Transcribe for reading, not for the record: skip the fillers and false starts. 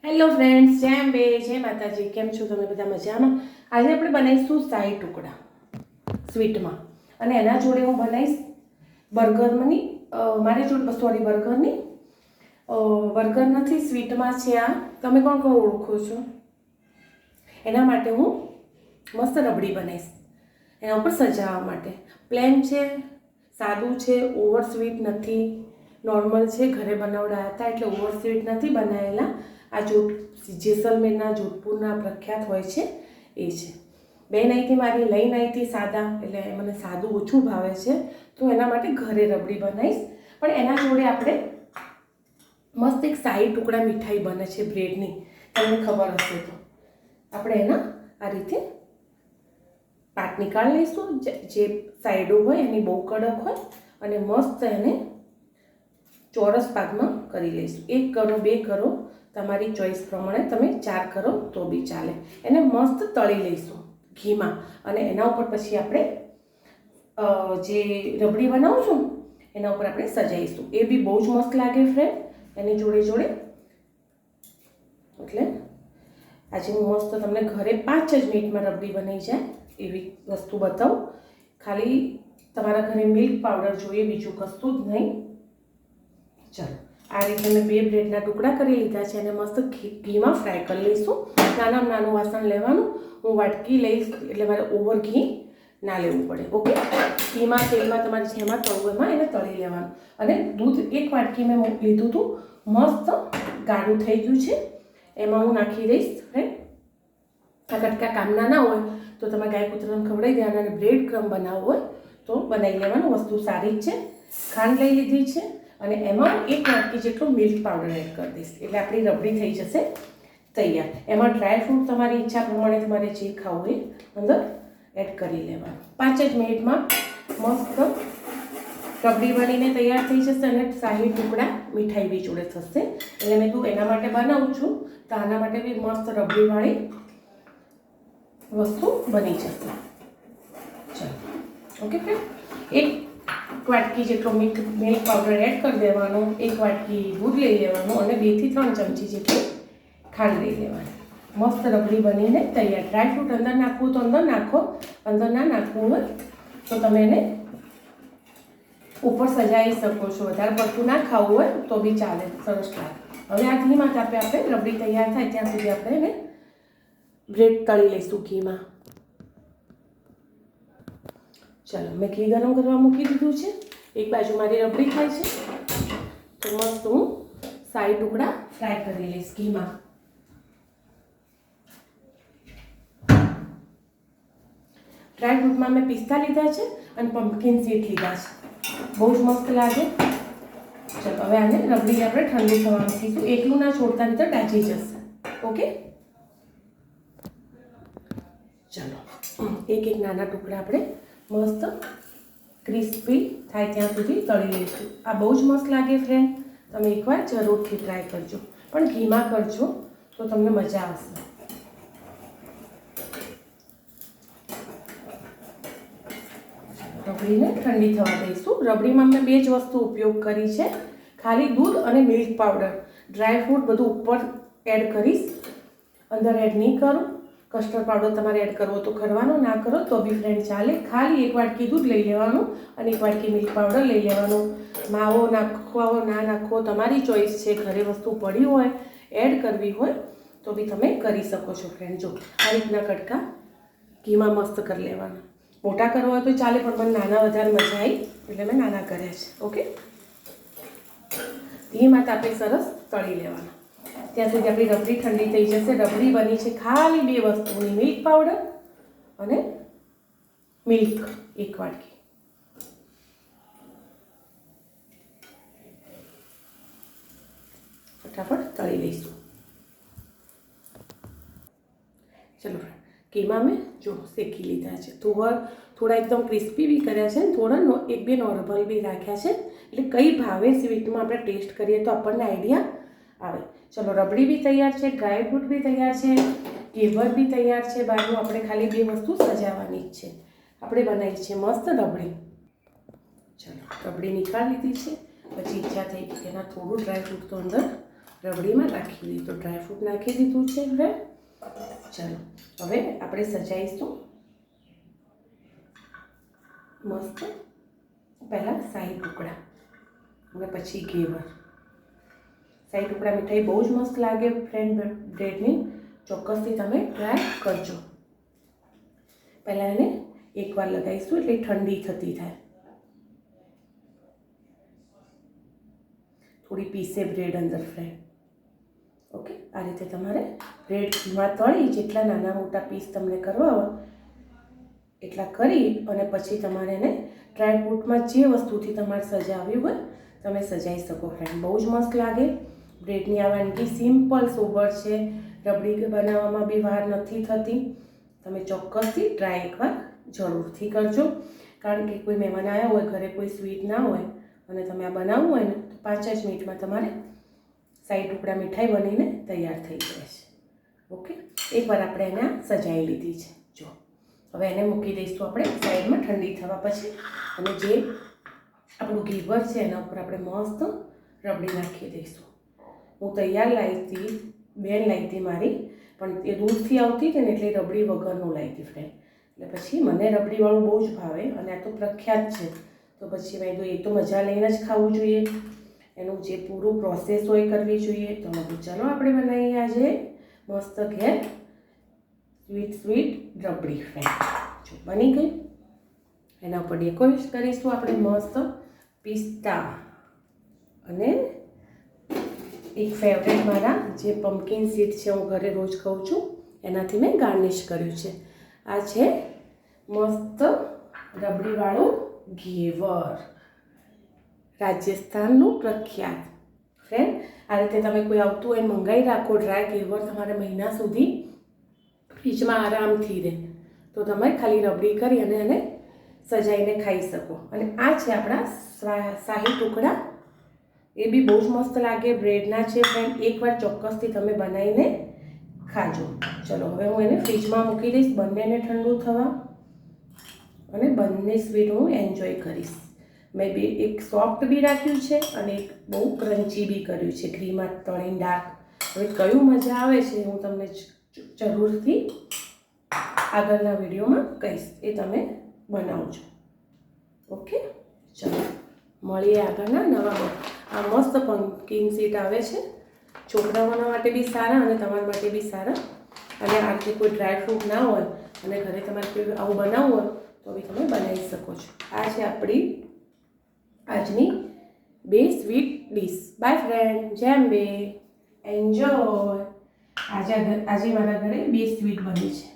Hello friends, જેમ બે જય માતાજી. કેમ છો તમે બધા? મજામાં? આજે આપણે બનાવીશું શાહી ટુકડા સ્વીટમાં, અને એના જોડે હું બનાવીશ બર્ગરની. મારી જોડે બર્ગર નથી, સ્વીટમાં છે આ. તમે કોણ કોણ ઓળખો છો? એના માટે હું મસ્ત રબડી બનાવીશ, એના ઉપર સજાવવા માટે. પ્લેન છે, સાદું છે, ઓવર સ્વીટ નથી, નોર્મલ છે. ઘરે બનાવડાયા હતા એટલે ઓવર સ્વીટ નથી બનાવેલા. આ જેસલમેરના જોધપુરના પ્રખ્યાત હોય છે એ છે. બેન અહીંથી મારી લઈને આવી હતી સાદા, એટલે મને સાદું ઓછું ભાવે છે, તો એના માટે ઘરે રબડી બનાવીશ. પણ એના જોડે આપણે મસ્ત એક શાહી ટુકડા મીઠાઈ બને છે બ્રેડની, તમને ખબર હશે તો. આપણે એના આ રીતે પાટ નીકાળી લઈશું. જે સાઈડો હોય એની બહુ કડક હોય, અને મસ્ત એને ચોરસ ભાગમાં કરી લઈશું. 1 કરો, 2 કરો, તમારી ચોઈસ પ્રમાણે. તમે 4 કરો તો બી ચાલે. એને મસ્ત તળી લઈશું ઘીમાં, અને એના ઉપર પછી આપણે જે રબડી બનાવું છું એના ઉપર આપણે સજાવીશું. એ બી બહુ જ મસ્ત લાગે ફ્રેન્ડ, એની જોડે જોડે. એટલે આજે હું મસ્ત તમને ઘરે 5 જ મિનિટમાં રબડી બની જાય એવી વસ્તુ બતાવું. ખાલી તમારા ઘરે મિલ્ક પાવડર જોઈએ, બીજું કશું જ નહીં. ચાલો, આ રીતે મેં 2 બ્રેડના ટુકડા કરી લીધા છે, અને મસ્ત ઘીમાં ફ્રાય કરી લઈશું. નાનામાં નાનું વાસણ લેવાનું. હું વાટકી લઈશ એટલે મારે ઓવર ઘી ના લેવું પડે. ઓકે, ઘીમાં તેલમાં તમારે જેમાં તળવું એમાં એને તળી લેવાનું. અને દૂધ 1 વાટકી મેં લીધું હતું, મસ્ત ગાઢું થઈ ગયું છે. એમાં હું નાખી દઈશ. ફ્રેન્ડ, આ કટકા કામના ના હોય તો તમે ગાય કૂતરાને ખવડાવી દેવાના, અને બ્રેડ ક્રમ બનાવવો હોય તો બનાવી લેવાનું. વસ્તુ સારી જ છે. ખાંડ લઈ લીધી છે, અને એમાં 1 વાટકી જેટલો મિલ્ક પાવડર એડ કરી દઈશ, એટલે આપણી રબડી થઈ જશે તૈયાર. એમાં ડ્રાય ફ્રૂટ તમારી ઈચ્છા પ્રમાણે તમારે જે ખાવું એ અંદર એડ કરી લેવાનું. 5 જ મિનિટમાં મસ્ત રબડી બનીને તૈયાર થઈ જશે, અને શાહી ટુકડા મીઠાઈ બી જોડે થશે. એટલે મેં તું એના માટે બનાવું છું, તો આના માટે બી મસ્ત રબડીવાળી વસ્તુ બની જશે. ચાલો, ઓકે ફ્રેન્ડ. 1 વાટકી જેટલો મિલ્ક પાવડર એડ કરી દેવાનો, 1 વાટકી દૂધ લઈ લેવાનું, અને 2 થી 3 ચમચી જેટલી ખાંડ લઈ લેવાની. મસ્ત રબડી બનીને તૈયાર. ડ્રાય ફ્રૂટ અંદર નાખવું તો અંદર નાખો, અંદર ના નાખવું હોય તો તમે એને ઉપર સજાવી શકો છો. વધારે પડતું ના ખાવું હોય તો બી ચાલે, સરસ લાગે. હવે આ ઘીમાં આપણે રબડી તૈયાર થાય ત્યાં સુધી આપણે એને બ્રેડ તળી લઈશું ઘીમાં. ચાલો, મેં ઘી ગરમ કરવા મૂકી દીધું છે. એક બાજુ મારી રબડી થાય છે, તો મસ્ત હું શાહી ટુકડા ફ્રાય કરી લઈશ ઘીમાં. ડ્રાય ફ્રૂટમાં મેં પિસ્તા લીધા છે અને પમ્પકિન સીડ લીધા છે. બહુ જ મસ્ત લાગે. ચાલો, હવે આને રબડી આપણે ઠંડી થવા મૂકીશું. એકલું ના છોડતા, નહીં તો દાજી જશે. ઓકે, ચાલો, એક નાના ટુકડા આપણે મસ્ત ક્રિસ્પી થાય ત્યાં સુધી તળી લઈશું. આ બહુ જ મસ્ત લાગે ફ્રેન્ડ. તમે એકવાર જરૂરથી ટ્રાય કરજો, પણ ઘીમાં કરજો તો તમને મજા આવશે. રબડીને ઠંડી થવા દઈશું. રબડીમાં મેં 2 જ વસ્તુ ઉપયોગ કરી છે, ખાલી દૂધ અને મિલ્ક પાવડર. ડ્રાય ફ્રૂટ બધું ઉપર એડ કરીશ, અંદર એડ નહીં કરું. કસ્ટર્ડ પાવડર તમારે એડ કરવો તો કરવાનો, ના કરો તો બી ફ્રેન્ડ ચાલે. ખાલી 1 વાટકી દૂધ લઈ લેવાનું, અને 1 વાટકી મિલ્ક પાવડર લઈ લેવાનું. માવો નાખવો ના નાખવો તમારી ચોઈસ છે. ઘરે વસ્તુ પડી હોય, એડ કરવી હોય તો બી તમે કરી શકો છો ફ્રેન્ડ. જો આ રીતના કટકા ઘીમાં મસ્ત કરી લેવાના. મોટા કરવા હોય તો ચાલે, પણ મને નાના વધારે મજા આવી એટલે મેં નાના કર્યા છે. ઓકે, ઘીમાં આપણે સરસ તળી લેવાના. ત્યાં સુધી આપણી રબડી ઠંડી થઈ જશે. રબડી બની છે ખાલી 2 વસ્તુની, મિલ્ક પાવડર અને મિલ્ક 1 વાટકી. ફટાફટ તળી લઈશું. ચલો, ઘીમાં મેં જો શેકી લીધા છે. થોડા એકદમ ક્રિસ્પી બી કર્યા છે, થોડા 1-2 નોર્મલ બી રાખ્યા છે. એટલે કઈ ભાવે સ્વીટમાં આપણે ટેસ્ટ કરીએ તો આપણને આઈડિયા આવે. ચલો, રબડી બી તૈયાર છે, ડ્રાય ફ્રૂટ બી તૈયાર છે, કેવર બી તૈયાર છે. બહારનું આપણે ખાલી 2 વસ્તુ સજાવવાની જ છે. આપણે બનાવી છે મસ્ત રબડી. ચલો, રબડી નીકાળી લીધી છે. પછી ઈચ્છા થઈ કે એના થોડું ડ્રાય ફ્રૂટ તો અંદર રબડીમાં નાખી દીધું. તો ડ્રાયફ્રૂટ નાખી દીધું છે ફ્રેન્ડ. ચાલો હવે આપણે સજાઈશું મસ્ત. પહેલાં શાહી ટુકડા અને પછી ઘેવર. શાહી ટુકડા મીઠાઈ બહુ જ મસ્ત લાગે ફ્રેન્ડ બ્રેડની. ચોક્કસથી તમે ટ્રાય કરજો. પહેલાં એને એકવાર લગાવીશું એટલે ઠંડી થતી થાય. થોડી પીસે બ્રેડ અંદર ફ્રેન્ડ. ઓકે, આ રીતે તમારે બ્રેડ ઘીમાં તળી જેટલા નાના મોટા પીસ તમને કરવા હોય એટલા કરી અને પછી તમારે એને ડ્રાયફ્રૂટમાં જે વસ્તુથી તમારે સજાવ્યું હોય તમે સજાવી શકો ફ્રેન્ડ. બહુ જ મસ્ત લાગે. બ્રેડની આ વાનગી સિમ્પલ સોબર છે. રબડી બનાવવામાં બી વાર નથી થતી. તમે ચોક્કસથી ટ્રાય એકવાર જરૂરથી કરજો. કારણ કે કોઈ મહેમાન આવ્યા હોય, ઘરે કોઈ સ્વીટ ના હોય અને તમે આ બનાવવું હોય ને તો 5 જ મિનિટમાં તમારે શાહી ટુકડા મીઠાઈ બનીને તૈયાર થઈ જાય છે. ઓકે, એકવાર આપણે એને સજાવી લીધી છે. જો હવે એને મૂકી દઈશું આપણે સાઈડમાં ઠંડી થવા પછી. અને જે આપણું ઘેવર છે એના ઉપર આપણે મસ્ત રબડી નાખી દઈશું. હું તૈયાર લાવી હતી, બેન લાવી હતી મારી, પણ એ દૂરથી આવતી હતી ને એટલે રબડી વગરનું લાવી હતી ફ્રેન્ડ. એટલે પછી મને રબડીવાળું બહુ જ ભાવે અને આ તો પ્રખ્યાત છે. તો પછી મેં કીધું એ તો મજા લઈને જ ખાવું જોઈએ, એનું જે પૂરું પ્રોસેસ હોય કરવી જોઈએ. તો મેં કીધું ચાલો આપણે બનાવીએ આજે મસ્ત ઘેર સ્વીટ રબડી ફ્રેન્ડ. જો બની ગઈ. એના ઉપર ડેકોરેટ કરીશું આપણે મસ્ત પિસ્તા અને એક ફેવરેટ મારા જે પમ્પકિન સીડ છે, હું ઘરે રોજ ખાઉં છું, એનાથી મેં ગાર્નિશ કર્યું છે. આ છે મસ્ત રબડીવાળું ઘેવર, રાજસ્થાનનું પ્રખ્યાત ફ્રેન્ડ. આ રીતે તમે કોઈ આવતું હોય મંગાવી રાખો ડ્રાય ઘેવર, તમારે મહિના સુધી ફ્રીજમાં આરામથી રહે. તો તમે ખાલી રબડી કરી અને એને સજાઈને ખાઈ શકો. અને આ છે આપણા શાહી ટુકડા. એ બી બહુ જ મસ્ત લાગે. બ્રેડના છે ફ્રેન્ડ. એકવાર ચોક્કસથી તમે બનાવીને ખાજો. ચલો હવે હું એને ફ્રીજમાં મૂકી દઈશ બંનેને ઠંડુ થવા અને બંને સ્વીટ હું એન્જોય કરીશ. મેં બે એક સોફ્ટ બી રાખ્યું છે અને એક બહુ ક્રન્ચી બી કર્યું છે ઘીમાં તળીને ડાર્ક. હવે કયું મજા આવે છે હું તમને જરૂરથી આગળના વિડીયોમાં કહીશ, એ તમે બનાવજો. ઓકે, ચલો મળીએ આગળના નવા. આ મસ્ત પમ્પકિન સીડ આવે છે, છોકરાઓના માટે બી સારા અને તમારા માટે બી સારા. અને આ રીતે કોઈ ડ્રાયફ્રૂટ ના હોય અને ઘરે તમારે કોઈ આવું બનાવવું હોય તો બી તમે બનાવી શકો છો. આ છે આપણી આજની બે સ્વીટ ડીશ. બાય ફ્રેન્ડ, જેમ બે એન્જોય. આજે મારા ઘરે બે સ્વીટ બની છે.